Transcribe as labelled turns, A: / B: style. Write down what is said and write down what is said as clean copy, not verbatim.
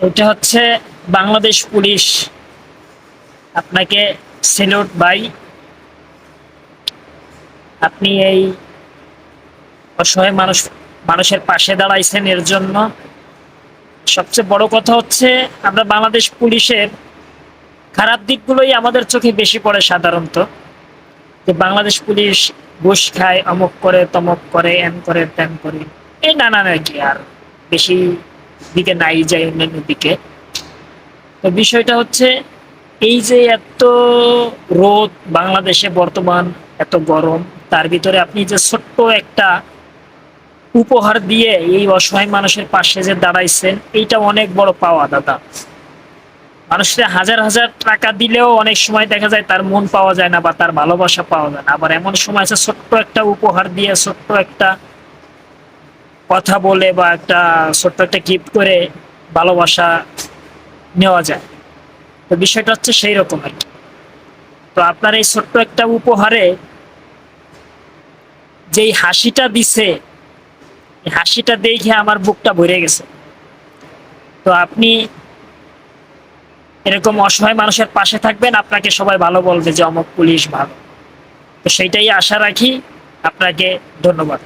A: এটা হচ্ছে বাংলাদেশ পুলিশ। আপনাকে স্যালুট ভাই। আপনি এই অসহায় মানুষের পাশে দাঁড়াইছেন এর জন্য। সবচেয়ে বড় কথা হচ্ছে আমরা বাংলাদেশ পুলিশের খারাপ দিকগুলোই আমাদের চোখে বেশি পড়ে সাধারণত। যে বাংলাদেশ পুলিশ ঘুষ খায়, অমুক করে, তমক করে, এন করে, তেন করে, এই নানান আর কি। আর বেশি দিকে নাই যায় অন্যান্য দিকে। তো বিষয়টা হচ্ছে এই যে এত রোদ বাংলাদেশে বর্তমান, এত গরম, তার ভিতরে আপনি যে ছোট্ট একটা উপহার দিয়ে এই অসহায় মানুষের পাশে যে দাঁড়াইছেন, এইটা অনেক বড় পাওয়া দাদা। মানুষের হাজার হাজার টাকা দিলেও অনেক সময় দেখা যায় তার মন পাওয়া যায় না বা তার ভালোবাসা পাওয়া যায় না। আবার এমন সময় আছে ছোট্ট একটা উপহার দিয়ে, ছোট্ট একটা কথা বলে বা একটা ছোট্ট একটা গিফট করে ভালোবাসা নেওয়া যায়। তো বিষয়টা হচ্ছে সেই রকম আর কি। তো আপনার এই ছোট্ট একটা উপহারে যেই হাসিটা দিছে, এই হাসিটা দেখে আমার বুকটা ভরে গেছে। তো আপনি এরকম অসহায় মানুষের পাশে থাকবেন, আপনাকে সবাই ভালো বলবে যে অমুক পুলিশ ভালো। তো সেইটাই আশা রাখি। আপনাকে ধন্যবাদ।